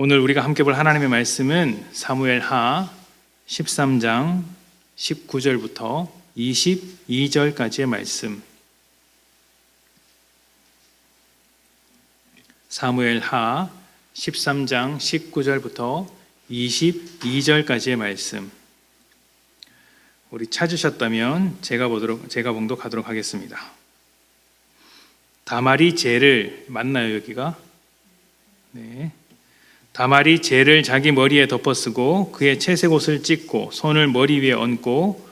오늘 우리가 함께 볼 하나님의 말씀은 사무엘하 13장 19절부터 22절까지의 말씀. 사무엘하 13장 19절부터 22절까지의 말씀. 우리 찾으셨다면 제가 봉독하도록 하겠습니다. 다말이 젤을 맞나요, 여기가? 네. 다말이 젤을 자기 머리에 덮어쓰고 그의 채색 옷을 찢고 손을 머리 위에 얹고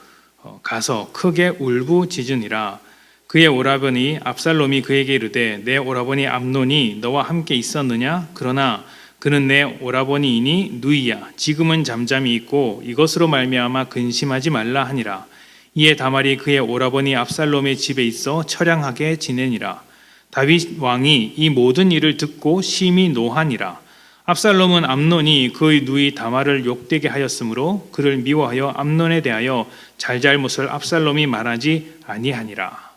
가서 크게 울부짖으니라. 그의 오라버니 압살롬이 그에게 이르되 내 오라버니 암논이 너와 함께 있었느냐? 그러나 그는 내 오라버니이니 누이야. 지금은 잠잠히 있고 이것으로 말미암아 근심하지 말라 하니라. 이에 다말이 그의 오라버니 압살롬의 집에 있어 처량하게 지내니라. 다윗 왕이 이 모든 일을 듣고 심히 노하니라. 압살롬은 암논이 그의 누이 다말을 욕되게 하였으므로 그를 미워하여 암논에 대하여 잘잘못을 압살롬이 말하지 아니하니라.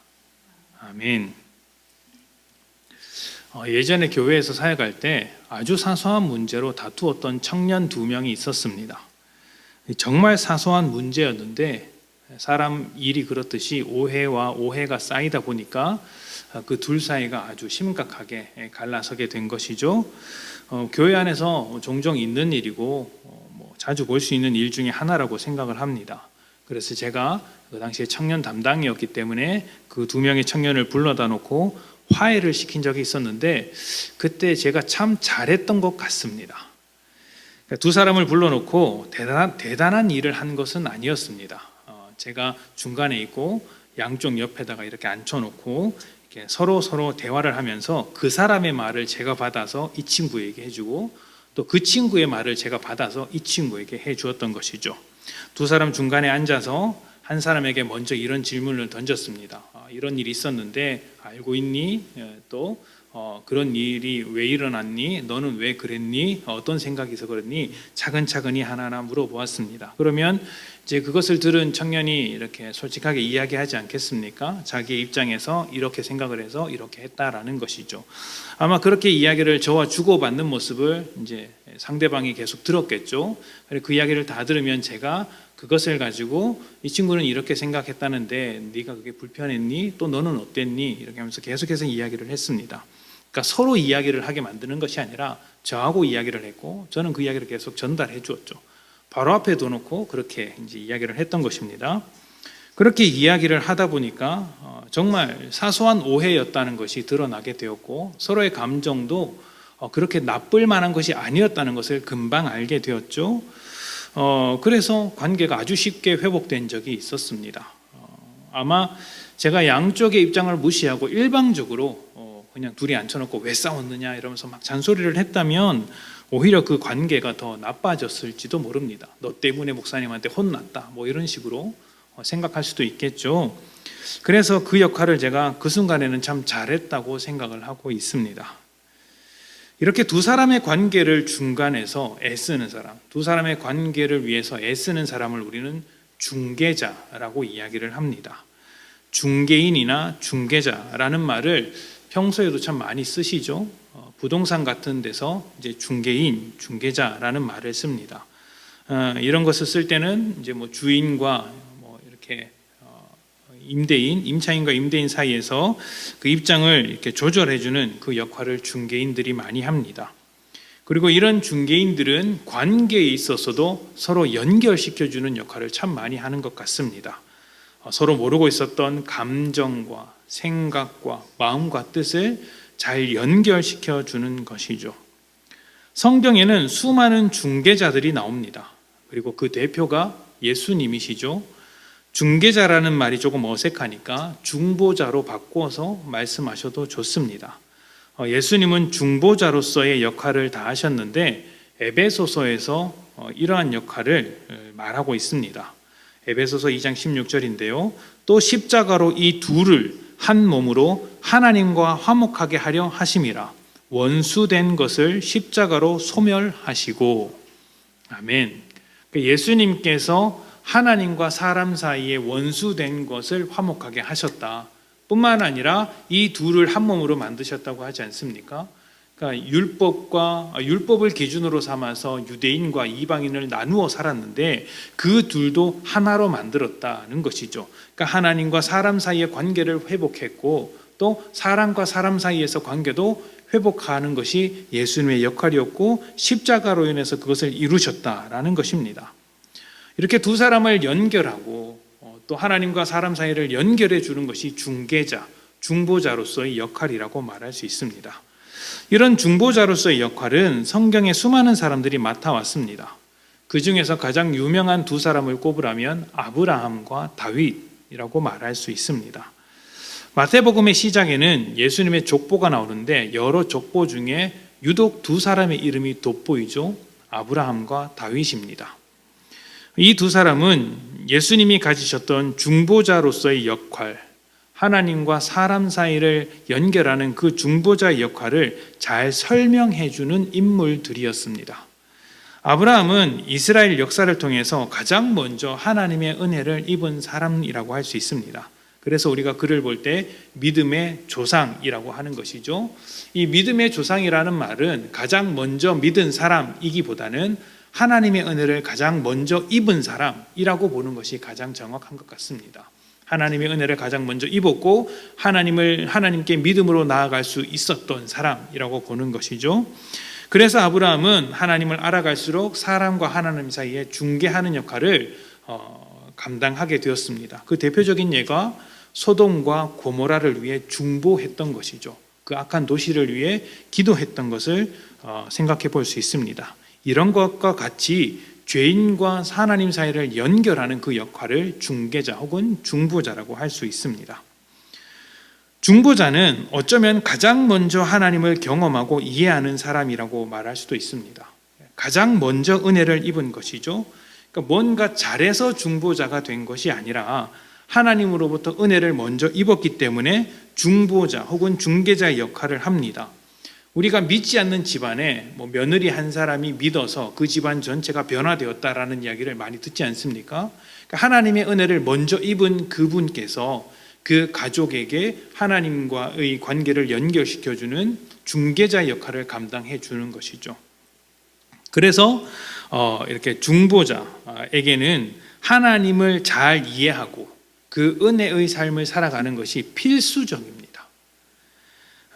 아멘. 예전에 교회에서 사역할 때 아주 사소한 문제로 다투었던 청년 2명이 있었습니다. 정말 사소한 문제였는데 사람 일이 그렇듯이 오해와 오해가 쌓이다 보니까 그 둘 사이가 아주 심각하게 갈라서게 된 것이죠. 교회 안에서 종종 있는 일이고 자주 볼 수 있는 일 중에 하나라고 생각을 합니다. 그래서 제가 그 당시에 청년 담당이었기 때문에 그 2명의 청년을 불러다 놓고 화해를 시킨 적이 있었는데 그때 제가 참 잘했던 것 같습니다. 두 사람을 불러놓고 대단한 일을 한 것은 아니었습니다. 제가 중간에 있고 양쪽 옆에다가 이렇게 앉혀놓고 이렇게 서로 대화를 하면서 그 사람의 말을 제가 받아서 이 친구에게 해주고 또 그 친구의 말을 제가 받아서 이 친구에게 해주었던 것이죠. 두 사람 중간에 앉아서 한 사람에게 먼저 이런 질문을 던졌습니다. 이런 일이 있었는데 알고 있니? 또 그런 일이 왜 일어났니? 너는 왜 그랬니? 어떤 생각이 있어 그랬니? 차근차근히 하나하나 물어보았습니다. 그러면 이제 그것을 들은 청년이 이렇게 솔직하게 이야기하지 않겠습니까? 자기 입장에서 이렇게 생각을 해서 이렇게 했다라는 것이죠. 아마 그렇게 이야기를 저와 주고받는 모습을 이제 상대방이 계속 들었겠죠. 그 이야기를 다 들으면 제가 그것을 가지고 이 친구는 이렇게 생각했다는데 네가 그게 불편했니? 또 너는 어땠니? 이렇게 하면서 계속해서 이야기를 했습니다. 그러니까 서로 이야기를 하게 만드는 것이 아니라 저하고 이야기를 했고 저는 그 이야기를 계속 전달해 주었죠. 바로 앞에 둬놓고 그렇게 이제 이야기를 했던 것입니다. 그렇게 이야기를 하다 보니까 정말 사소한 오해였다는 것이 드러나게 되었고 서로의 감정도 그렇게 나쁠 만한 것이 아니었다는 것을 금방 알게 되었죠. 그래서 관계가 아주 쉽게 회복된 적이 있었습니다. 아마 제가 양쪽의 입장을 무시하고 일방적으로 그냥 둘이 앉혀놓고 왜 싸웠느냐 이러면서 막 잔소리를 했다면 오히려 그 관계가 더 나빠졌을지도 모릅니다. 너 때문에 목사님한테 혼났다 뭐 이런 식으로 생각할 수도 있겠죠. 그래서 그 역할을 제가 그 순간에는 참 잘했다고 생각을 하고 있습니다. 이렇게 두 사람의 관계를 중간에서 애쓰는 사람, 두 사람의 관계를 위해서 애쓰는 사람을 우리는 중개자라고 이야기를 합니다. 중개인이나 중개자라는 말을 평소에도 참 많이 쓰시죠. 부동산 같은 데서 이제 중개인, 중개자라는 말을 씁니다. 이런 것을 쓸 때는 이제 뭐 주인과 뭐 이렇게 임대인, 임차인과 임대인 사이에서 그 입장을 이렇게 조절해주는 그 역할을 중개인들이 많이 합니다. 그리고 이런 중개인들은 관계에 있어서도 서로 연결시켜주는 역할을 참 많이 하는 것 같습니다. 서로 모르고 있었던 감정과 생각과 마음과 뜻을 잘 연결시켜주는 것이죠. 성경에는 수많은 중개자들이 나옵니다. 그리고 그 대표가 예수님이시죠. 중개자라는 말이 조금 어색하니까 중보자로 바꿔서 말씀하셔도 좋습니다. 예수님은 중보자로서의 역할을 다 하셨는데 에베소서에서 이러한 역할을 말하고 있습니다. 에베소서 2장 16절인데요. 또 십자가로 이 둘을 한 몸으로 하나님과 화목하게 하려 하심이라. 원수된 것을 십자가로 소멸하시고. 아멘. 예수님께서 하나님과 사람 사이에 원수된 것을 화목하게 하셨다. 뿐만 아니라 이 둘을 한 몸으로 만드셨다고 하지 않습니까? 그러니까 율법을 기준으로 삼아서 유대인과 이방인을 나누어 살았는데 그 둘도 하나로 만들었다는 것이죠. 그러니까 하나님과 사람 사이의 관계를 회복했고 또 사람과 사람 사이에서 관계도 회복하는 것이 예수님의 역할이었고 십자가로 인해서 그것을 이루셨다라는 것입니다. 이렇게 두 사람을 연결하고 또 하나님과 사람 사이를 연결해 주는 것이 중개자, 중보자로서의 역할이라고 말할 수 있습니다. 이런 중보자로서의 역할은 성경의 수많은 사람들이 맡아왔습니다. 그 중에서 가장 유명한 두 사람을 꼽으라면 아브라함과 다윗이라고 말할 수 있습니다. 마태복음의 시작에는 예수님의 족보가 나오는데 여러 족보 중에 유독 두 사람의 이름이 돋보이죠. 아브라함과 다윗입니다. 이 두 사람은 예수님이 가지셨던 중보자로서의 역할, 하나님과 사람 사이를 연결하는 그 중보자의 역할을 잘 설명해 주는 인물들이었습니다. 아브라함은 이스라엘 역사를 통해서 가장 먼저 하나님의 은혜를 입은 사람이라고 할 수 있습니다. 그래서 우리가 그를 볼 때 믿음의 조상이라고 하는 것이죠. 이 믿음의 조상이라는 말은 가장 먼저 믿은 사람이기보다는 하나님의 은혜를 가장 먼저 입은 사람이라고 보는 것이 가장 정확한 것 같습니다. 하나님의 은혜를 가장 먼저 입었고 하나님께 믿음으로 나아갈 수 있었던 사람이라고 보는 것이죠. 그래서 아브라함은 하나님을 알아갈수록 사람과 하나님 사이에 중개하는 역할을 감당하게 되었습니다. 그 대표적인 예가 소돔과 고모라를 위해 중보했던 것이죠. 그 악한 도시를 위해 기도했던 것을 생각해 볼 수 있습니다. 이런 것과 같이 죄인과 하나님 사이를 연결하는 그 역할을 중개자 혹은 중보자라고 할 수 있습니다. 중보자는 어쩌면 가장 먼저 하나님을 경험하고 이해하는 사람이라고 말할 수도 있습니다. 가장 먼저 은혜를 입은 것이죠. 그러니까 뭔가 잘해서 중보자가 된 것이 아니라 하나님으로부터 은혜를 먼저 입었기 때문에 중보자 혹은 중개자의 역할을 합니다. 우리가 믿지 않는 집안에 며느리 한 사람이 믿어서 그 집안 전체가 변화되었다라는 이야기를 많이 듣지 않습니까? 그러니까 하나님의 은혜를 먼저 입은 그분께서 그 가족에게 하나님과의 관계를 연결시켜주는 중개자의 역할을 감당해 주는 것이죠. 그래서 이렇게 중보자에게는 하나님을 잘 이해하고 그 은혜의 삶을 살아가는 것이 필수적입니다.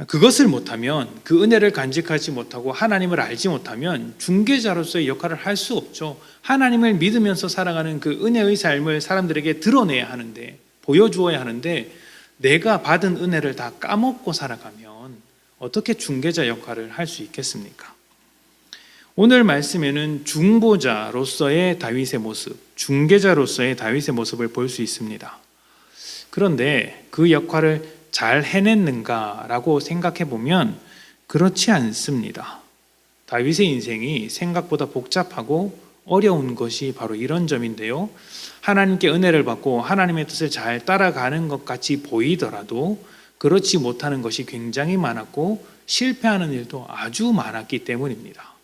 그것을 못하면, 그 은혜를 간직하지 못하고 하나님을 알지 못하면 중개자로서의 역할을 할 수 없죠. 하나님을 믿으면서 살아가는 그 은혜의 삶을 사람들에게 드러내야 하는데, 보여주어야 하는데 내가 받은 은혜를 다 까먹고 살아가면 어떻게 중개자 역할을 할 수 있겠습니까? 오늘 말씀에는 중보자로서의 다윗의 모습, 중개자로서의 다윗의 모습을 볼 수 있습니다. 그런데 그 역할을 잘 해냈는가라고 생각해 보면 그렇지 않습니다. 다윗의 인생이 생각보다 복잡하고 어려운 것이 바로 이런 점인데요. 하나님께 은혜를 받고 하나님의 뜻을 잘 따라가는 것 같이 보이더라도 그렇지 못하는 것이 굉장히 많았고 실패하는 일도 아주 많았기 때문입니다.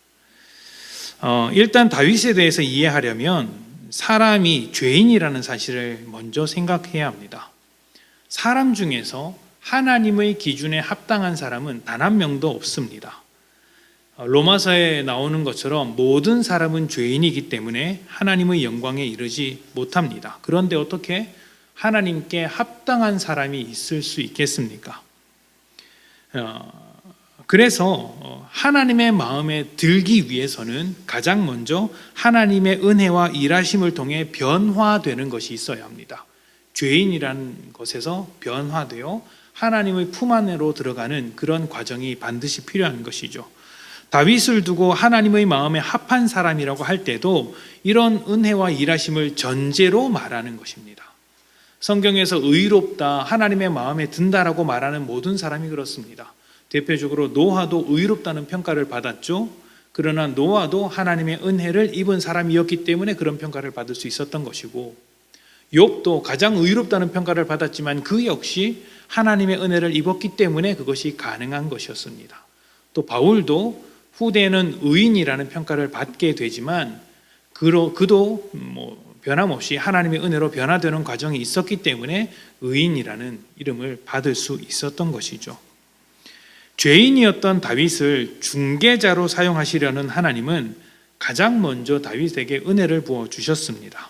일단 다윗에 대해서 이해하려면 사람이 죄인이라는 사실을 먼저 생각해야 합니다. 사람 중에서 하나님의 기준에 합당한 사람은 단 한 명도 없습니다. 로마서에 나오는 것처럼 모든 사람은 죄인이기 때문에 하나님의 영광에 이르지 못합니다. 그런데 어떻게 하나님께 합당한 사람이 있을 수 있겠습니까? 그래서 하나님의 마음에 들기 위해서는 가장 먼저 하나님의 은혜와 일하심을 통해 변화되는 것이 있어야 합니다. 죄인이라는 것에서 변화되어 하나님의 품 안으로 들어가는 그런 과정이 반드시 필요한 것이죠. 다윗을 두고 하나님의 마음에 합한 사람이라고 할 때도 이런 은혜와 일하심을 전제로 말하는 것입니다. 성경에서 의롭다, 하나님의 마음에 든다라고 말하는 모든 사람이 그렇습니다. 대표적으로 노아도 의롭다는 평가를 받았죠. 그러나 노아도 하나님의 은혜를 입은 사람이었기 때문에 그런 평가를 받을 수 있었던 것이고, 욥도 가장 의롭다는 평가를 받았지만 그 역시 하나님의 은혜를 입었기 때문에 그것이 가능한 것이었습니다. 또 바울도 후대에는 의인이라는 평가를 받게 되지만 그도 변함없이 하나님의 은혜로 변화되는 과정이 있었기 때문에 의인이라는 이름을 받을 수 있었던 것이죠. 죄인이었던 다윗을 중개자로 사용하시려는 하나님은 가장 먼저 다윗에게 은혜를 부어 주셨습니다.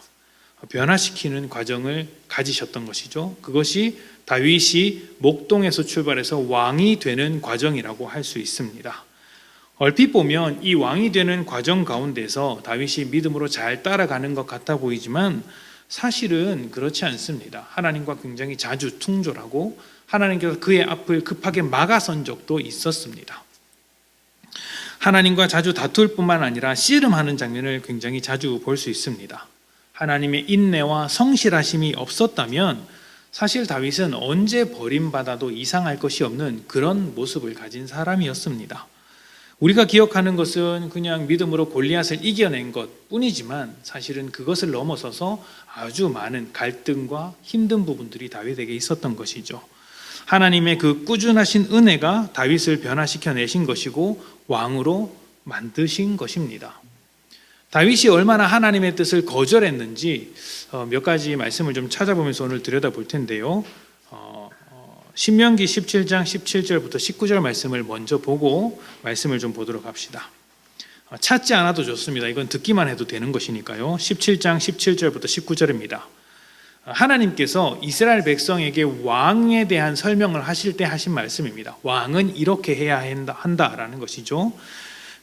변화시키는 과정을 가지셨던 것이죠. 그것이 다윗이 목동에서 출발해서 왕이 되는 과정이라고 할 수 있습니다. 얼핏 보면 이 왕이 되는 과정 가운데서 다윗이 믿음으로 잘 따라가는 것 같아 보이지만 사실은 그렇지 않습니다. 하나님과 굉장히 자주 충돌하고 하나님께서 그의 앞을 급하게 막아선 적도 있었습니다. 하나님과 자주 다툴 뿐만 아니라 씨름하는 장면을 굉장히 자주 볼 수 있습니다. 하나님의 인내와 성실하심이 없었다면 사실 다윗은 언제 버림받아도 이상할 것이 없는 그런 모습을 가진 사람이었습니다. 우리가 기억하는 것은 그냥 믿음으로 골리앗을 이겨낸 것 뿐이지만 사실은 그것을 넘어서서 아주 많은 갈등과 힘든 부분들이 다윗에게 있었던 것이죠. 하나님의 그 꾸준하신 은혜가 다윗을 변화시켜 내신 것이고 왕으로 만드신 것입니다. 다윗이 얼마나 하나님의 뜻을 거절했는지 몇 가지 말씀을 좀 찾아보면서 오늘 들여다볼 텐데요. 신명기 17장 17절부터 19절 말씀을 먼저 보고 말씀을 좀 보도록 합시다. 찾지 않아도 좋습니다. 이건 듣기만 해도 되는 것이니까요. 17장 17절부터 19절입니다. 하나님께서 이스라엘 백성에게 왕에 대한 설명을 하실 때 하신 말씀입니다. 왕은 이렇게 해야 한다라는 것이죠.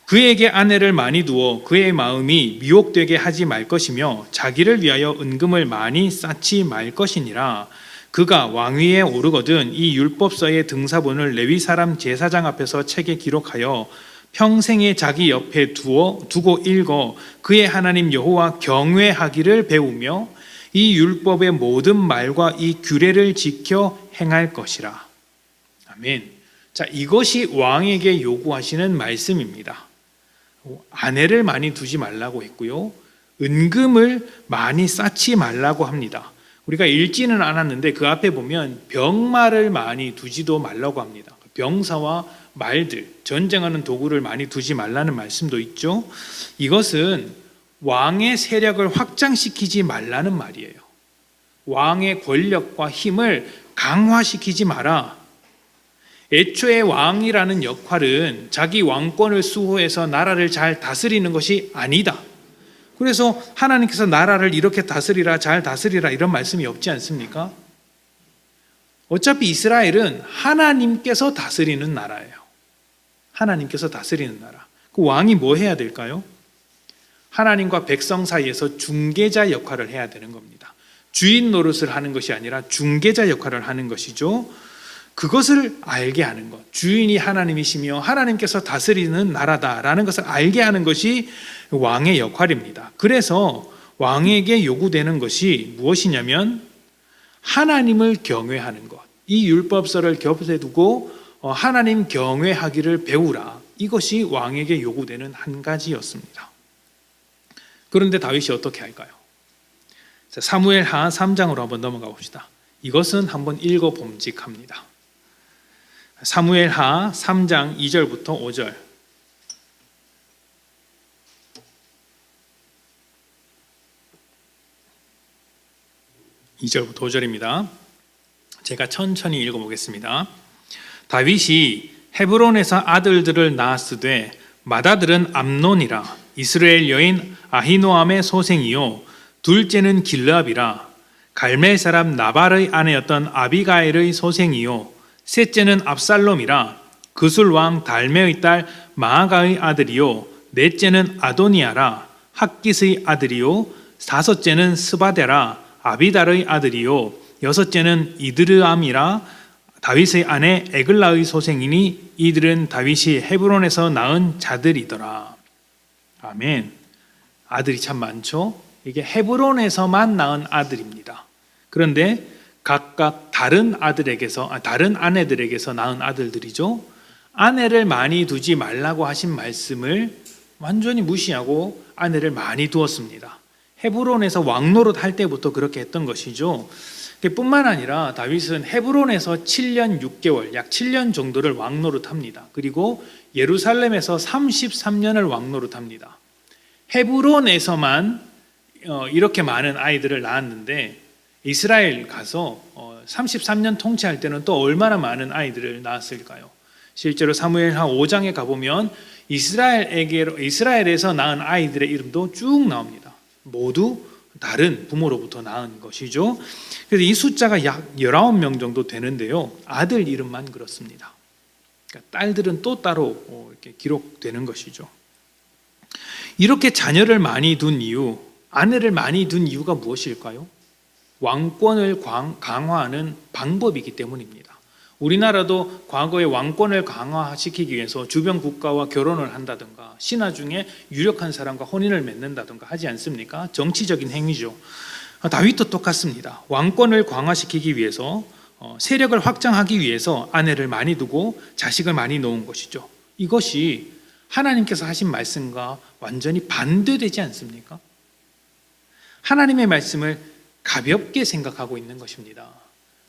그에게 아내를 많이 두어 그의 마음이 미혹되게 하지 말 것이며 자기를 위하여 은금을 많이 쌓지 말 것이니라. 그가 왕위에 오르거든 이 율법서의 등사본을 레위 사람 제사장 앞에서 책에 기록하여 평생에 자기 옆에 두고 읽어 그의 하나님 여호와 경외하기를 배우며 이 율법의 모든 말과 이 규례를 지켜 행할 것이라. 아멘. 자, 이것이 왕에게 요구하시는 말씀입니다. 아내를 많이 두지 말라고 했고요. 은금을 많이 쌓지 말라고 합니다. 우리가 읽지는 않았는데 그 앞에 보면 병마를 많이 두지도 말라고 합니다. 병사와 말들, 전쟁하는 도구를 많이 두지 말라는 말씀도 있죠. 이것은 왕의 세력을 확장시키지 말라는 말이에요. 왕의 권력과 힘을 강화시키지 마라. 애초에 왕이라는 역할은 자기 왕권을 수호해서 나라를 잘 다스리는 것이 아니다. 그래서 하나님께서 나라를 이렇게 다스리라, 잘 다스리라 이런 말씀이 없지 않습니까? 어차피 이스라엘은 하나님께서 다스리는 나라예요. 하나님께서 다스리는 나라. 그 왕이 뭐 해야 될까요? 하나님과 백성 사이에서 중개자 역할을 해야 되는 겁니다. 주인 노릇을 하는 것이 아니라 중개자 역할을 하는 것이죠. 그것을 알게 하는 것, 주인이 하나님이시며 하나님께서 다스리는 나라다라는 것을 알게 하는 것이 왕의 역할입니다. 그래서 왕에게 요구되는 것이 무엇이냐면 하나님을 경외하는 것, 이 율법서를 곁에 두고 하나님 경외하기를 배우라. 이것이 왕에게 요구되는 한 가지였습니다. 그런데 다윗이 어떻게 할까요? 사무엘하 3장으로 한번 넘어가 봅시다. 이것은 한번 읽어봄직합니다. 사무엘하 3장 2절부터 5절. 2절부터 5절입니다. 제가 천천히 읽어보겠습니다. 다윗이 헤브론에서 아들들을 낳았으되 맏아들은 암논이라 이스라엘 여인 아히노암의 소생이요 둘째는 길르압이라 갈멜 사람 나발의 아내였던 아비가일의 소생이요 셋째는 압살롬이라 그술 왕 달메의 딸 마아가의 아들이요 넷째는 아도니아라 학깃의 아들이요 다섯째는 스바데라 아비달의 아들이요 여섯째는 이드르암이라 다윗의 아내 에글라의 소생이니 이들은 다윗이 헤브론에서 낳은 자들이더라. 아멘. 아들이 참 많죠. 이게 헤브론에서만 낳은 아들입니다. 그런데 각각 다른 아내들에게서 낳은 아들들이죠. 아내를 많이 두지 말라고 하신 말씀을 완전히 무시하고 아내를 많이 두었습니다. 헤브론에서 왕노릇 할 때부터 그렇게 했던 것이죠. 뿐만 아니라 다윗은 헤브론에서 7년 6개월, 약 7년 정도를 왕노릇합니다. 그리고 예루살렘에서 33년을 왕노릇합니다. 헤브론에서만 이렇게 많은 아이들을 낳았는데 이스라엘 가서 33년 통치할 때는 또 얼마나 많은 아이들을 낳았을까요? 실제로 사무엘하 5장에 가보면 이스라엘에서 낳은 아이들의 이름도 쭉 나옵니다. 모두 다른 부모로부터 낳은 것이죠. 그래서 이 숫자가 약 19명 정도 되는데요. 아들 이름만 그렇습니다. 그러니까 딸들은 또 따로 이렇게 기록되는 것이죠. 이렇게 자녀를 많이 둔 이유, 아내를 많이 둔 이유가 무엇일까요? 왕권을 강화하는 방법이기 때문입니다. 우리나라도 과거에 왕권을 강화시키기 위해서 주변 국가와 결혼을 한다든가 신하 중에 유력한 사람과 혼인을 맺는다든가 하지 않습니까? 정치적인 행위죠. 다윗도 똑같습니다. 왕권을 강화시키기 위해서 세력을 확장하기 위해서 아내를 많이 두고 자식을 많이 놓은 것이죠. 이것이 하나님께서 하신 말씀과 완전히 반대되지 않습니까? 하나님의 말씀을 가볍게 생각하고 있는 것입니다.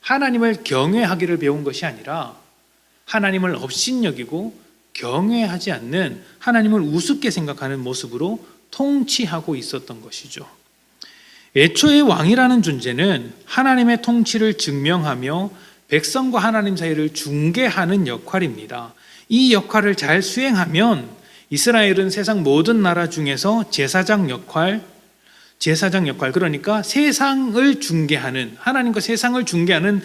하나님을 경외하기를 배운 것이 아니라 하나님을 업신여기고 경외하지 않는, 하나님을 우습게 생각하는 모습으로 통치하고 있었던 것이죠. 애초에 왕이라는 존재는 하나님의 통치를 증명하며 백성과 하나님 사이를 중개하는 역할입니다. 이 역할을 잘 수행하면 이스라엘은 세상 모든 나라 중에서 제사장 역할, 그러니까 세상을 중개하는, 하나님과 세상을 중개하는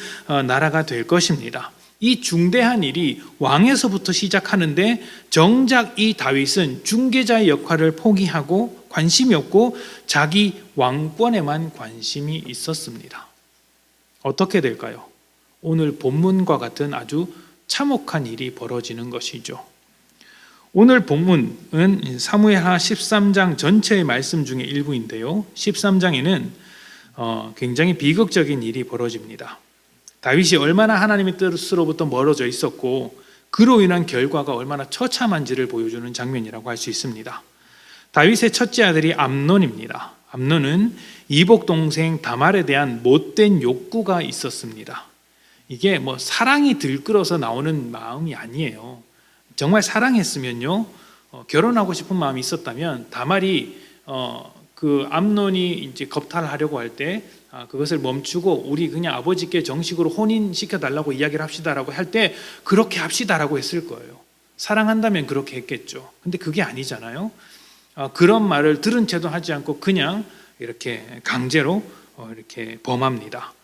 나라가 될 것입니다. 이 중대한 일이 왕에서부터 시작하는데 정작 이 다윗은 중개자의 역할을 포기하고 관심이 없고 자기 왕권에만 관심이 있었습니다. 어떻게 될까요? 오늘 본문과 같은 아주 참혹한 일이 벌어지는 것이죠. 오늘 본문은 사무엘하 13장 전체의 말씀 중에 일부인데요. 13장에는 굉장히 비극적인 일이 벌어집니다. 다윗이 얼마나 하나님의 뜻으로부터 멀어져 있었고 그로 인한 결과가 얼마나 처참한지를 보여주는 장면이라고 할 수 있습니다. 다윗의 첫째 아들이 암논입니다. 암논은 이복 동생 다말에 대한 못된 욕구가 있었습니다. 이게 사랑이 들끓어서 나오는 마음이 아니에요. 정말 사랑했으면요, 결혼하고 싶은 마음이 있었다면 다말이 그 암논이 이제 겁탈하려고 할 때 그것을 멈추고 우리 그냥 아버지께 정식으로 혼인시켜 달라고 이야기를 합시다라고 할 때 그렇게 합시다라고 했을 거예요. 사랑한다면 그렇게 했겠죠. 근데 그게 아니잖아요. 그런 말을 들은 채도 하지 않고 그냥 이렇게 강제로 이렇게 범합니다.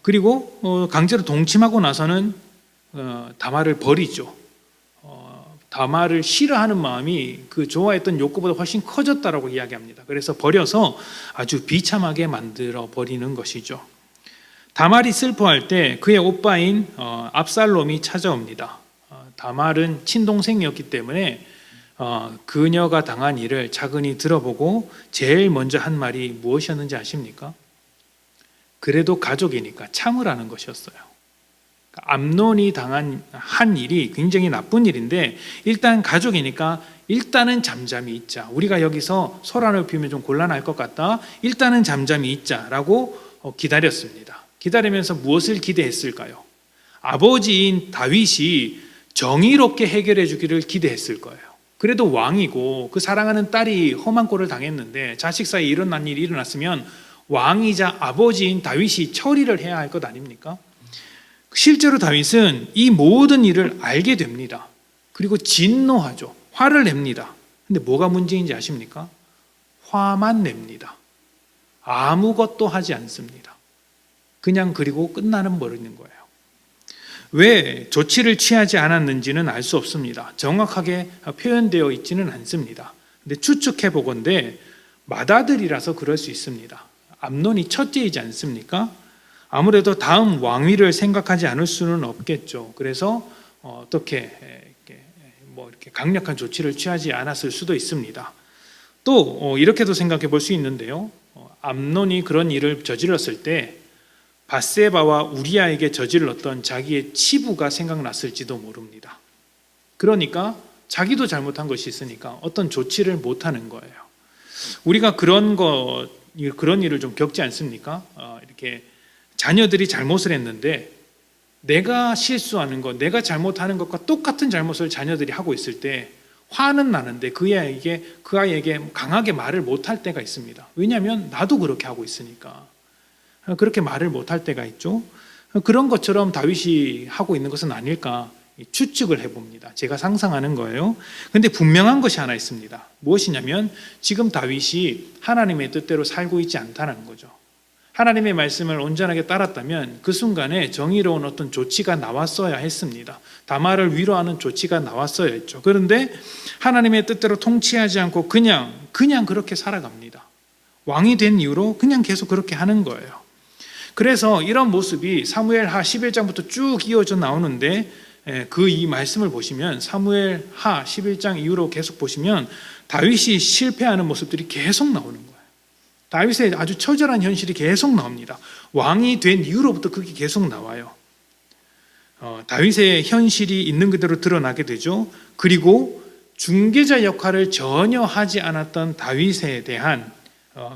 그리고 강제로 동침하고 나서는 다말을 버리죠. 다말을 싫어하는 마음이 그 좋아했던 욕구보다 훨씬 커졌다라고 이야기합니다. 그래서 버려서 아주 비참하게 만들어 버리는 것이죠. 다말이 슬퍼할 때 그의 오빠인 압살롬이 찾아옵니다. 다말은 친동생이었기 때문에 그녀가 당한 일을 차근히 들어보고 제일 먼저 한 말이 무엇이었는지 아십니까? 그래도 가족이니까 참으라는 것이었어요. 암논이 당한 한 일이 굉장히 나쁜 일인데 일단 가족이니까 일단은 잠잠히 있자. 우리가 여기서 소란을 피우면 좀 곤란할 것 같다. 일단은 잠잠히 있자라고 기다렸습니다. 기다리면서 무엇을 기대했을까요? 아버지인 다윗이 정의롭게 해결해 주기를 기대했을 거예요. 그래도 왕이고 그 사랑하는 딸이 험한 꼴을 당했는데 자식 사이에 일어난 일이 일어났으면 왕이자 아버지인 다윗이 처리를 해야 할 것 아닙니까? 실제로 다윗은 이 모든 일을 알게 됩니다. 그리고 진노하죠. 화를 냅니다. 근데 뭐가 문제인지 아십니까? 화만 냅니다. 아무것도 하지 않습니다. 그냥 그리고 끝나는 버리는 거예요. 왜 조치를 취하지 않았는지는 알 수 없습니다. 정확하게 표현되어 있지는 않습니다. 근데 추측해 보건대 맏아들이라서 그럴 수 있습니다. 암논이 첫째이지 않습니까? 아무래도 다음 왕위를 생각하지 않을 수는 없겠죠. 그래서 어떻게 이렇게 강력한 조치를 취하지 않았을 수도 있습니다. 또 이렇게도 생각해 볼 수 있는데요. 암논이 그런 일을 저질렀을 때 밧세바와 우리아에게 저질렀던 자기의 치부가 생각났을지도 모릅니다. 그러니까 자기도 잘못한 것이 있으니까 어떤 조치를 못하는 거예요. 우리가 그런 일을 좀 겪지 않습니까? 이렇게 자녀들이 잘못을 했는데 내가 실수하는 것, 내가 잘못하는 것과 똑같은 잘못을 자녀들이 하고 있을 때 화는 나는데 그 아이에게 강하게 말을 못할 때가 있습니다. 왜냐하면 나도 그렇게 하고 있으니까. 그렇게 말을 못할 때가 있죠. 그런 것처럼 다윗이 하고 있는 것은 아닐까 추측을 해봅니다. 제가 상상하는 거예요. 근데 분명한 것이 하나 있습니다. 무엇이냐면 지금 다윗이 하나님의 뜻대로 살고 있지 않다는 거죠. 하나님의 말씀을 온전하게 따랐다면 그 순간에 정의로운 어떤 조치가 나왔어야 했습니다. 다말을 위로하는 조치가 나왔어야 했죠. 그런데 하나님의 뜻대로 통치하지 않고 그냥 그렇게 살아갑니다. 왕이 된 이후로 그냥 계속 그렇게 하는 거예요. 그래서 이런 모습이 사무엘하 11장부터 쭉 이어져 나오는데 그 이 말씀을 보시면 사무엘하 11장 이후로 계속 보시면 다윗이 실패하는 모습들이 계속 나오는 거예요. 다윗의 아주 처절한 현실이 계속 나옵니다. 왕이 된 이후로부터 그게 계속 나와요. 다윗의 현실이 있는 그대로 드러나게 되죠. 그리고 중개자 역할을 전혀 하지 않았던 다윗에 대한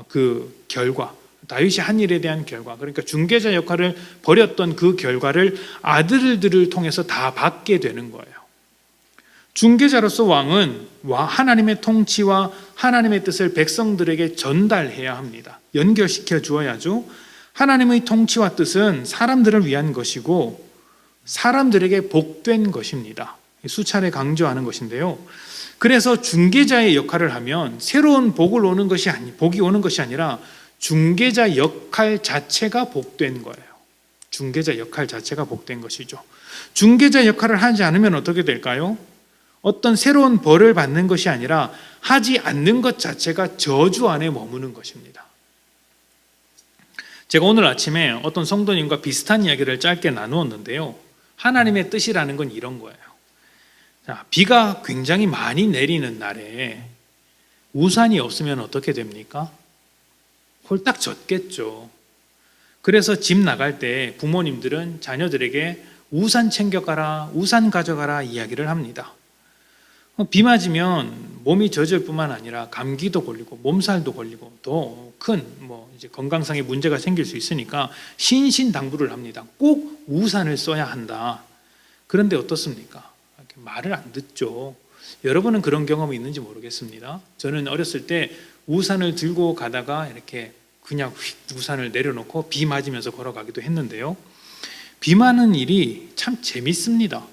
그 결과, 다윗이 한 일에 대한 결과, 그러니까 중개자 역할을 버렸던 그 결과를 아들들을 통해서 다 받게 되는 거예요. 중개자로서 왕은 하나님의 통치와 하나님의 뜻을 백성들에게 전달해야 합니다. 연결시켜 주어야죠. 하나님의 통치와 뜻은 사람들을 위한 것이고 사람들에게 복된 것입니다. 수차례 강조하는 것인데요. 그래서 중개자의 역할을 하면 새로운 복이 오는 것이 아니라 중개자 역할 자체가 복된 거예요. 중개자 역할 자체가 복된 것이죠. 중개자 역할을 하지 않으면 어떻게 될까요? 어떤 새로운 벌을 받는 것이 아니라 하지 않는 것 자체가 저주 안에 머무는 것입니다. 제가 오늘 아침에 어떤 성도님과 비슷한 이야기를 짧게 나누었는데요. 하나님의 뜻이라는 건 이런 거예요. 자, 비가 굉장히 많이 내리는 날에 우산이 없으면 어떻게 됩니까? 홀딱 젖겠죠. 그래서 집 나갈 때 부모님들은 자녀들에게 우산 챙겨가라, 우산 가져가라 이야기를 합니다. 비 맞으면 몸이 젖을 뿐만 아니라 감기도 걸리고 몸살도 걸리고 더 큰 이제 건강상의 문제가 생길 수 있으니까 신신당부를 합니다. 꼭 우산을 써야 한다. 그런데 어떻습니까? 말을 안 듣죠. 여러분은 그런 경험이 있는지 모르겠습니다. 저는 어렸을 때 우산을 들고 가다가 이렇게 그냥 휙 우산을 내려놓고 비 맞으면서 걸어가기도 했는데요. 비 맞는 일이 참 재밌습니다.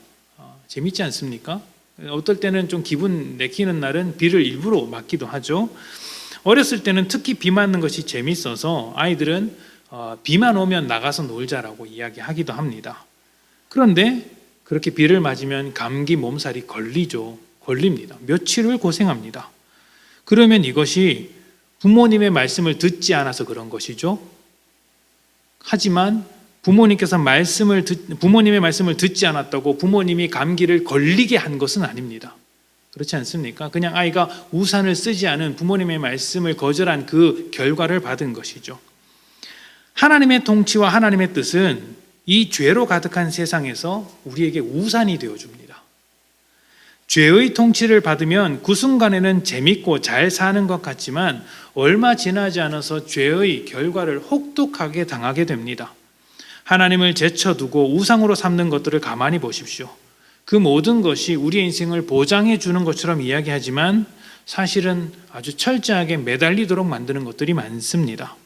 재밌지 않습니까? 어떨 때는 좀 기분 내키는 날은 비를 일부러 맞기도 하죠. 어렸을 때는 특히 비 맞는 것이 재밌어서 아이들은 비만 오면 나가서 놀자라고 이야기하기도 합니다. 그런데 그렇게 비를 맞으면 감기 몸살이 걸립니다. 며칠을 고생합니다. 그러면 이것이 부모님의 말씀을 듣지 않아서 그런 것이죠. 하지만 부모님의 말씀을 듣지 않았다고 부모님이 감기를 걸리게 한 것은 아닙니다. 그렇지 않습니까? 그냥 아이가 우산을 쓰지 않은 부모님의 말씀을 거절한 그 결과를 받은 것이죠. 하나님의 통치와 하나님의 뜻은 이 죄로 가득한 세상에서 우리에게 우산이 되어줍니다. 죄의 통치를 받으면 그 순간에는 재밌고 잘 사는 것 같지만 얼마 지나지 않아서 죄의 결과를 혹독하게 당하게 됩니다. 하나님을 제쳐두고 우상으로 삼는 것들을 가만히 보십시오. 그 모든 것이 우리의 인생을 보장해 주는 것처럼 이야기하지만 사실은 아주 철저하게 매달리도록 만드는 것들이 많습니다.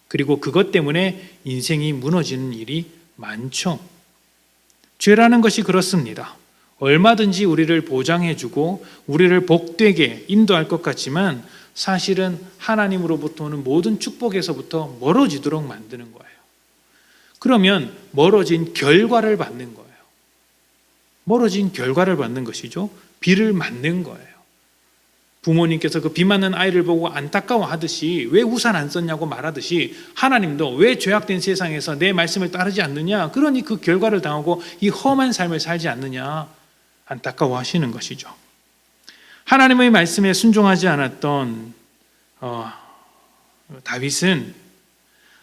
그리고 그것 때문에 인생이 무너지는 일이 많죠. 죄라는 것이 그렇습니다. 얼마든지 우리를 보장해 주고 우리를 복되게 인도할 것 같지만 사실은 하나님으로부터 오는 모든 축복에서부터 멀어지도록 만드는 거예요. 그러면 멀어진 결과를 받는 거예요. 멀어진 결과를 받는 것이죠. 비를 맞는 거예요. 부모님께서 그 비 맞는 아이를 보고 안타까워하듯이 왜 우산 안 썼냐고 말하듯이 하나님도 왜 죄악된 세상에서 내 말씀을 따르지 않느냐, 그러니 그 결과를 당하고 이 험한 삶을 살지 않느냐 안타까워하시는 것이죠. 하나님의 말씀에 순종하지 않았던 다윗은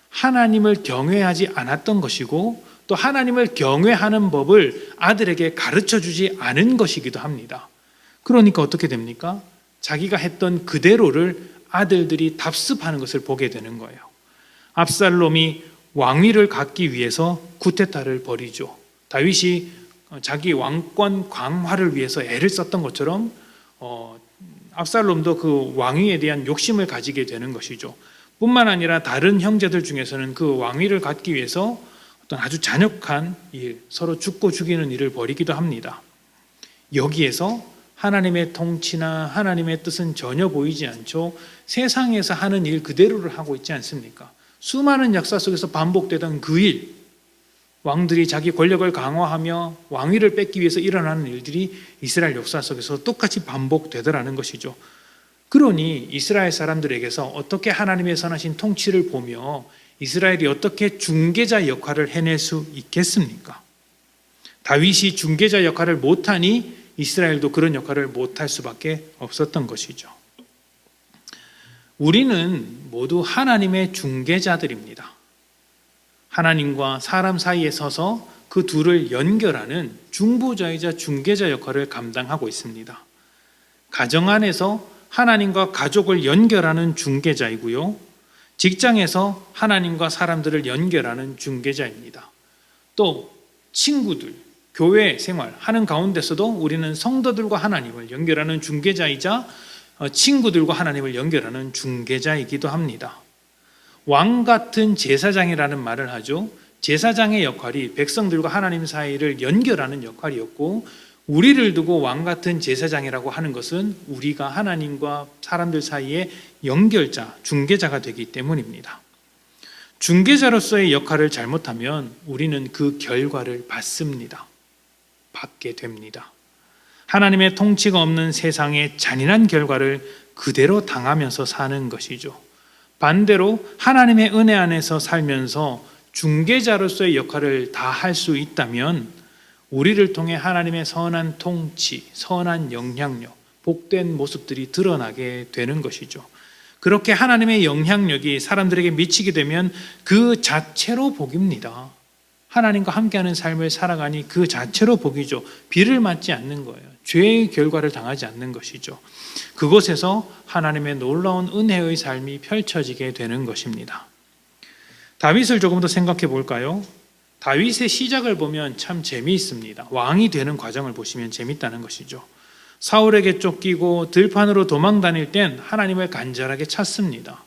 하나님을 경외하지 않았던 것이고 또 하나님을 경외하는 법을 아들에게 가르쳐주지 않은 것이기도 합니다. 그러니까 어떻게 됩니까? 자기가 했던 그대로를 아들들이 답습하는 것을 보게 되는 거예요. 압살롬이 왕위를 갖기 위해서 쿠데타를 벌이죠. 다윗이 자기 왕권 강화를 위해서 애를 썼던 것처럼 압살롬도 그 왕위에 대한 욕심을 가지게 되는 것이죠. 뿐만 아니라 다른 형제들 중에서는 그 왕위를 갖기 위해서 어떤 아주 잔혹한 일, 서로 죽고 죽이는 일을 벌이기도 합니다. 여기에서 하나님의 통치나 하나님의 뜻은 전혀 보이지 않죠. 세상에서 하는 일 그대로를 하고 있지 않습니까? 수많은 역사 속에서 반복되던 그 일, 왕들이 자기 권력을 강화하며 왕위를 뺏기 위해서 일어나는 일들이 이스라엘 역사 속에서 똑같이 반복되더라는 것이죠. 그러니 이스라엘 사람들에게서 어떻게 하나님의 선하신 통치를 보며 이스라엘이 어떻게 중개자 역할을 해낼 수 있겠습니까? 다윗이 중개자 역할을 못하니 이스라엘도 그런 역할을 못할 수밖에 없었던 것이죠. 우리는 모두 하나님의 중개자들입니다. 하나님과 사람 사이에 서서 그 둘을 연결하는 중보자이자 중개자 역할을 감당하고 있습니다. 가정 안에서 하나님과 가족을 연결하는 중개자이고요. 직장에서 하나님과 사람들을 연결하는 중개자입니다. 또 친구들, 교회 생활 하는 가운데서도 우리는 성도들과 하나님을 연결하는 중개자이자 친구들과 하나님을 연결하는 중개자이기도 합니다. 왕 같은 제사장이라는 말을 하죠. 제사장의 역할이 백성들과 하나님 사이를 연결하는 역할이었고, 우리를 두고 왕 같은 제사장이라고 하는 것은 우리가 하나님과 사람들 사이의 연결자, 중개자가 되기 때문입니다. 중개자로서의 역할을 잘못하면 우리는 그 결과를 받게 됩니다. 하나님의 통치가 없는 세상의 잔인한 결과를 그대로 당하면서 사는 것이죠. 반대로 하나님의 은혜 안에서 살면서 중개자로서의 역할을 다 할 수 있다면 우리를 통해 하나님의 선한 통치, 선한 영향력, 복된 모습들이 드러나게 되는 것이죠. 그렇게 하나님의 영향력이 사람들에게 미치게 되면 그 자체로 복입니다. 하나님과 함께하는 삶을 살아가니 그 자체로 복이죠. 비를 맞지 않는 거예요. 죄의 결과를 당하지 않는 것이죠. 그곳에서 하나님의 놀라운 은혜의 삶이 펼쳐지게 되는 것입니다. 다윗을 조금 더 생각해 볼까요? 다윗의 시작을 보면 참 재미있습니다. 왕이 되는 과정을 보시면 재밌다는 것이죠. 사울에게 쫓기고 들판으로 도망 다닐 땐 하나님을 간절하게 찾습니다.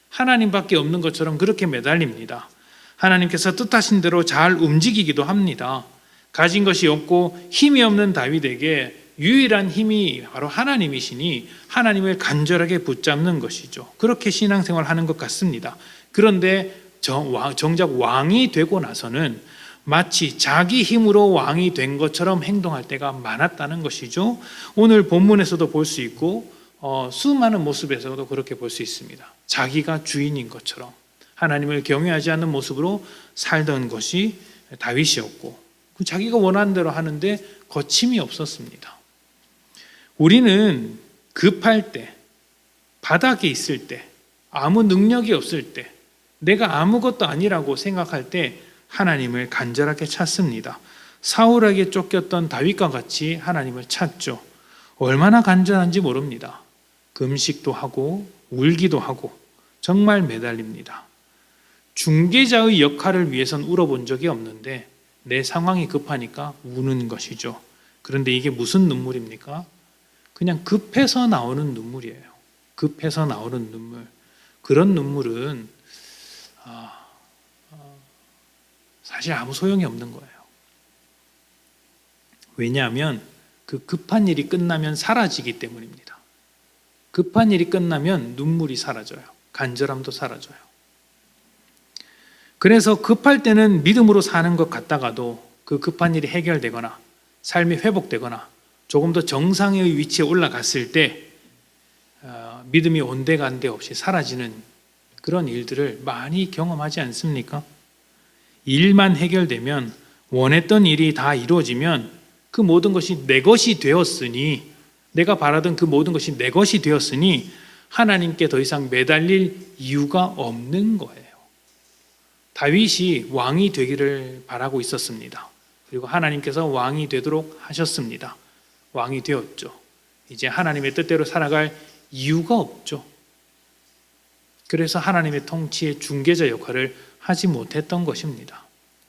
하나님밖에 없는 것처럼 그렇게 매달립니다. 하나님께서 뜻하신 대로 잘 움직이기도 합니다. 가진 것이 없고 힘이 없는 다윗에게 유일한 힘이 바로 하나님이시니 하나님을 간절하게 붙잡는 것이죠. 그렇게 신앙생활을 하는 것 같습니다. 그런데 정작 왕이 되고 나서는 마치 자기 힘으로 왕이 된 것처럼 행동할 때가 많았다는 것이죠. 오늘 본문에서도 볼 수 있고 수많은 모습에서도 그렇게 볼 수 있습니다. 자기가 주인인 것처럼 하나님을 경외하지 않는 모습으로 살던 것이 다윗이었고, 자기가 원하는 대로 하는데 거침이 없었습니다. 우리는 급할 때, 바닥에 있을 때, 아무 능력이 없을 때, 내가 아무것도 아니라고 생각할 때 하나님을 간절하게 찾습니다. 사울에게 쫓겼던 다윗과 같이 하나님을 찾죠. 얼마나 간절한지 모릅니다. 금식도 하고 울기도 하고 정말 매달립니다. 중개자의 역할을 위해선 울어본 적이 없는데 내 상황이 급하니까 우는 것이죠. 그런데 이게 무슨 눈물입니까? 그냥 급해서 나오는 눈물이에요. 급해서 나오는 눈물. 그런 눈물은 사실 아무 소용이 없는 거예요. 왜냐하면 그 급한 일이 끝나면 사라지기 때문입니다. 급한 일이 끝나면 눈물이 사라져요. 간절함도 사라져요. 그래서 급할 때는 믿음으로 사는 것 같다가도 그 급한 일이 해결되거나 삶이 회복되거나 조금 더 정상의 위치에 올라갔을 때 믿음이 온데간데 없이 사라지는 그런 일들을 많이 경험하지 않습니까? 일만 해결되면, 원했던 일이 다 이루어지면 그 모든 것이 내 것이 되었으니, 내가 바라던 그 모든 것이 내 것이 되었으니 하나님께 더 이상 매달릴 이유가 없는 거예요. 다윗이 왕이 되기를 바라고 있었습니다. 그리고 하나님께서 왕이 되도록 하셨습니다. 왕이 되었죠. 이제 하나님의 뜻대로 살아갈 이유가 없죠. 그래서 하나님의 통치의 중개자 역할을 하지 못했던 것입니다.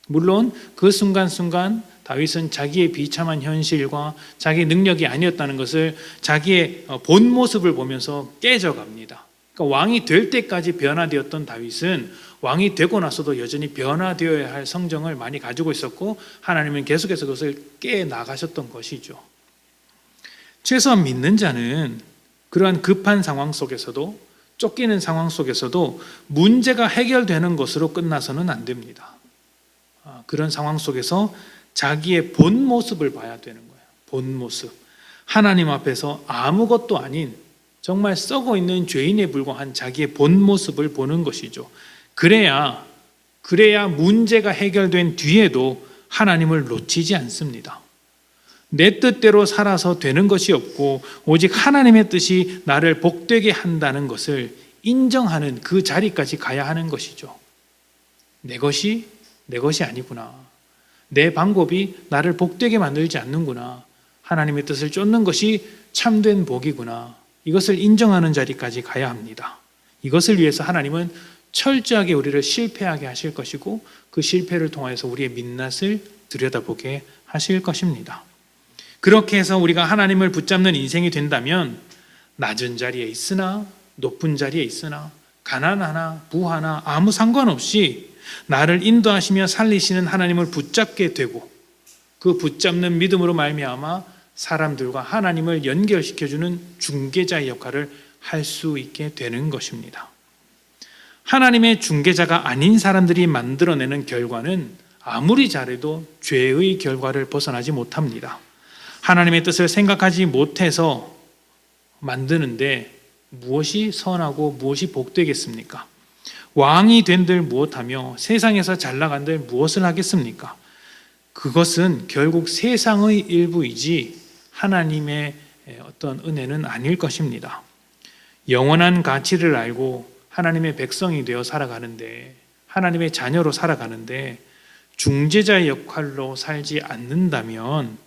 물론 그 순간순간 다윗은 자기의 비참한 현실과 자기 능력이 아니었다는 것을 자기의 본 모습을 보면서 깨져갑니다. 그러니까 왕이 될 때까지 변화되었던 다윗은 왕이 되고 나서도 여전히 변화되어야 할 성정을 많이 가지고 있었고, 하나님은 계속해서 그것을 깨나가셨던 것이죠. 최소한 믿는 자는 그러한 급한 상황 속에서도, 쫓기는 상황 속에서도 문제가 해결되는 것으로 끝나서는 안 됩니다. 그런 상황 속에서 자기의 본 모습을 봐야 되는 거예요. 본 모습. 하나님 앞에서 아무것도 아닌 정말 썩어 있는 죄인에 불과한 자기의 본 모습을 보는 것이죠. 그래야 문제가 해결된 뒤에도 하나님을 놓치지 않습니다. 내 뜻대로 살아서 되는 것이 없고 오직 하나님의 뜻이 나를 복되게 한다는 것을 인정하는 그 자리까지 가야 하는 것이죠. 내 것이 아니구나. 내 방법이 나를 복되게 만들지 않는구나. 하나님의 뜻을 쫓는 것이 참된 복이구나. 이것을 인정하는 자리까지 가야 합니다. 이것을 위해서 하나님은 철저하게 우리를 실패하게 하실 것이고 그 실패를 통해서 우리의 민낯을 들여다보게 하실 것입니다. 그렇게 해서 우리가 하나님을 붙잡는 인생이 된다면 낮은 자리에 있으나 높은 자리에 있으나 가난하나 부하나 아무 상관없이 나를 인도하시며 살리시는 하나님을 붙잡게 되고 그 붙잡는 믿음으로 말미암아 사람들과 하나님을 연결시켜주는 중개자의 역할을 할 수 있게 되는 것입니다. 하나님의 중개자가 아닌 사람들이 만들어내는 결과는 아무리 잘해도 죄의 결과를 벗어나지 못합니다. 하나님의 뜻을 생각하지 못해서 만드는데 무엇이 선하고 무엇이 복되겠습니까? 왕이 된들 무엇하며 세상에서 잘나간들 무엇을 하겠습니까? 그것은 결국 세상의 일부이지 하나님의 어떤 은혜는 아닐 것입니다. 영원한 가치를 알고 하나님의 백성이 되어 살아가는데, 하나님의 자녀로 살아가는데 중재자의 역할로 살지 않는다면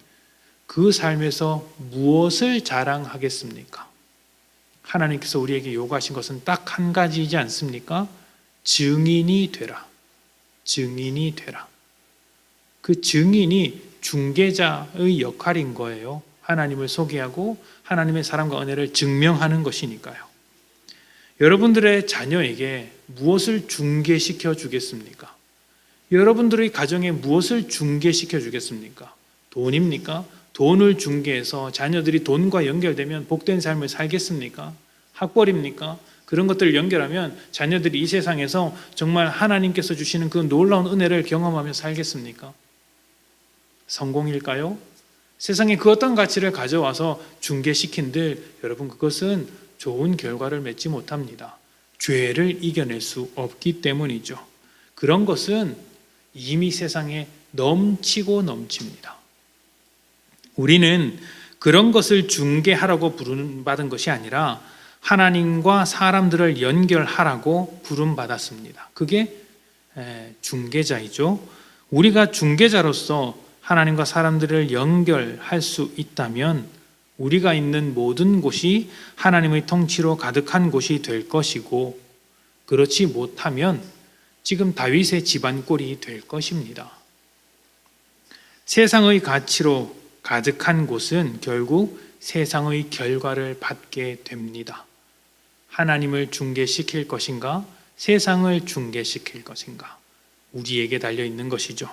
그 삶에서 무엇을 자랑하겠습니까? 하나님께서 우리에게 요구하신 것은 딱 한 가지이지 않습니까? 증인이 되라. 증인이 되라. 그 증인이 중개자의 역할인 거예요. 하나님을 소개하고 하나님의 사랑과 은혜를 증명하는 것이니까요. 여러분들의 자녀에게 무엇을 중개시켜 주겠습니까? 여러분들의 가정에 무엇을 중개시켜 주겠습니까? 돈입니까? 돈을 중개해서 자녀들이 돈과 연결되면 복된 삶을 살겠습니까? 학벌입니까? 그런 것들을 연결하면 자녀들이 이 세상에서 정말 하나님께서 주시는 그 놀라운 은혜를 경험하며 살겠습니까? 성공일까요? 세상에 그 어떤 가치를 가져와서 중개시킨들 여러분 그것은 좋은 결과를 맺지 못합니다. 죄를 이겨낼 수 없기 때문이죠. 그런 것은 이미 세상에 넘치고 넘칩니다. 우리는 그런 것을 중개하라고 부름받은 것이 아니라 하나님과 사람들을 연결하라고 부름받았습니다. 그게 중개자이죠. 우리가 중개자로서 하나님과 사람들을 연결할 수 있다면 우리가 있는 모든 곳이 하나님의 통치로 가득한 곳이 될 것이고, 그렇지 못하면 지금 다윗의 집안 꼴이 될 것입니다. 세상의 가치로 가득한 곳은 결국 세상의 결과를 받게 됩니다. 하나님을 중개시킬 것인가, 세상을 중개시킬 것인가, 우리에게 달려 있는 것이죠.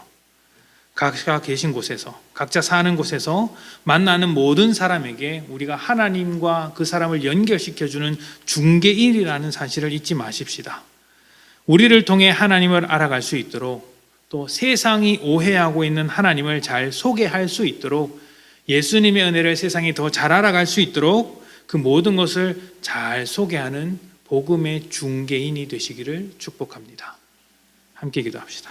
각자 계신 곳에서, 각자 사는 곳에서 만나는 모든 사람에게 우리가 하나님과 그 사람을 연결시켜주는 중개인이라는 사실을 잊지 마십시다. 우리를 통해 하나님을 알아갈 수 있도록, 또 세상이 오해하고 있는 하나님을 잘 소개할 수 있도록, 예수님의 은혜를 세상이 더 잘 알아갈 수 있도록 그 모든 것을 잘 소개하는 복음의 중개인이 되시기를 축복합니다. 함께 기도합시다.